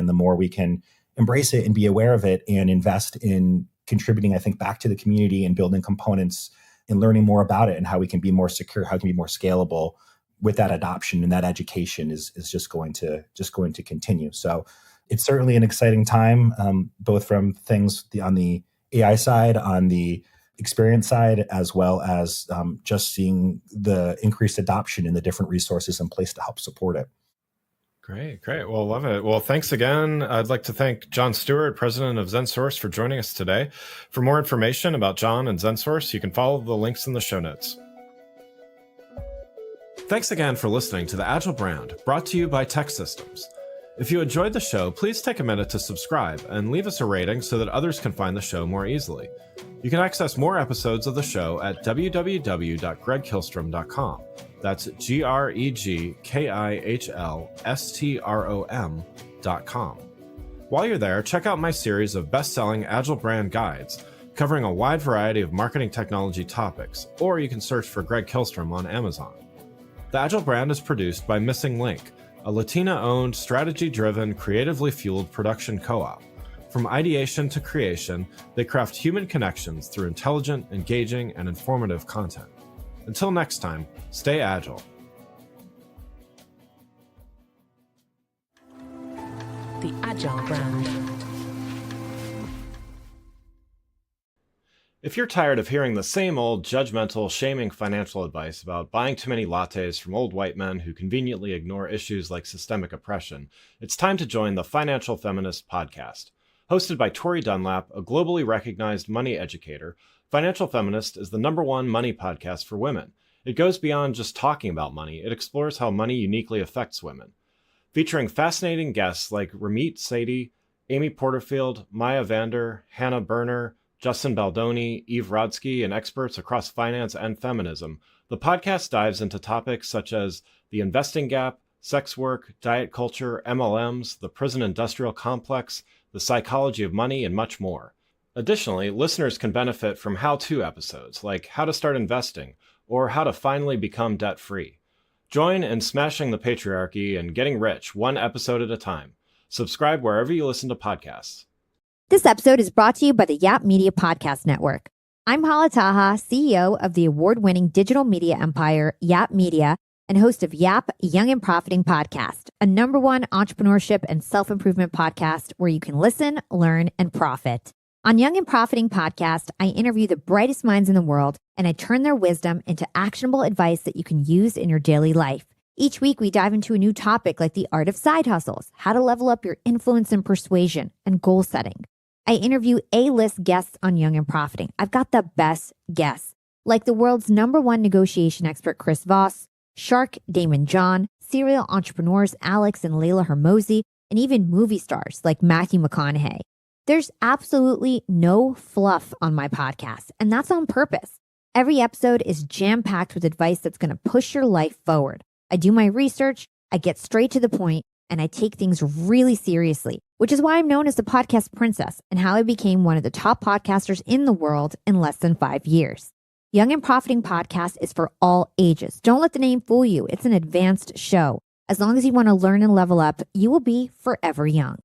And the more we can embrace it and be aware of it and invest in contributing, I think, back to the community and building components and learning more about it and how we can be more secure, how it can be more scalable with that adoption, and that education is just going to continue. So it's certainly an exciting time, both from things on the AI side, on the experience side, as well as just seeing the increased adoption and the different resources in place to help support it. Great. Well, love it. Well, thanks again. I'd like to thank Jon Stewart, president of ZenSource, for joining us today. For more information about Jon and ZenSource, you can follow the links in the show notes. Thanks again for listening to the Agile Brand, brought to you by Tech Systems. If you enjoyed the show, please take a minute to subscribe and leave us a rating so that others can find the show more easily. You can access more episodes of the show at www.gregkihlstrom.com. That's GregKihlstrom.com. While you're there, check out my series of best-selling Agile Brand guides covering a wide variety of marketing technology topics, or you can search for Greg Kihlstrom on Amazon. The Agile Brand is produced by Missing Link, a Latina-owned, strategy-driven, creatively fueled production co-op. From ideation to creation, they craft human connections through intelligent, engaging, and informative content. Until next time, stay agile. The Agile Brand. If you're tired of hearing the same old judgmental, shaming financial advice about buying too many lattes from old white men who conveniently ignore issues like systemic oppression, it's time to join the Financial Feminist podcast. Hosted by Tori Dunlap, a globally recognized money educator, Financial Feminist is the #1 money podcast for women. It goes beyond just talking about money. It explores how money uniquely affects women. Featuring fascinating guests like Ramit Sethi, Amy Porterfield, Maya Vander, Hannah Berner, Justin Baldoni, Eve Rodsky, and experts across finance and feminism, the podcast dives into topics such as the investing gap, sex work, diet culture, MLMs, the prison industrial complex, the psychology of money, and much more. Additionally, listeners can benefit from how-to episodes like how to start investing or how to finally become debt-free. Join in smashing the patriarchy and getting rich one episode at a time. Subscribe wherever you listen to podcasts. This episode is brought to you by the Yap Media Podcast Network. I'm Hala Taha, CEO of the award-winning digital media empire, Yap Media, and host of Yap Young and Profiting Podcast, a #1 entrepreneurship and self-improvement podcast where you can listen, learn, and profit. On Young and Profiting Podcast, I interview the brightest minds in the world, and I turn their wisdom into actionable advice that you can use in your daily life. Each week, we dive into a new topic like the art of side hustles, how to level up your influence and persuasion, and goal setting. I interview A-list guests on Young and Profiting. I've got the best guests, like the world's #1 negotiation expert, Chris Voss, Shark Damon John, serial entrepreneurs Alex and Layla Hermosi, and even movie stars like Matthew McConaughey. There's absolutely no fluff on my podcast, and that's on purpose. Every episode is jam-packed with advice that's going to push your life forward. I do my research, I get straight to the point, and I take things really seriously, which is why I'm known as the podcast princess and how I became one of the top podcasters in the world in less than 5 years. Young and Profiting Podcast is for all ages. Don't let the name fool you. It's an advanced show. As long as you want to learn and level up, you will be forever young.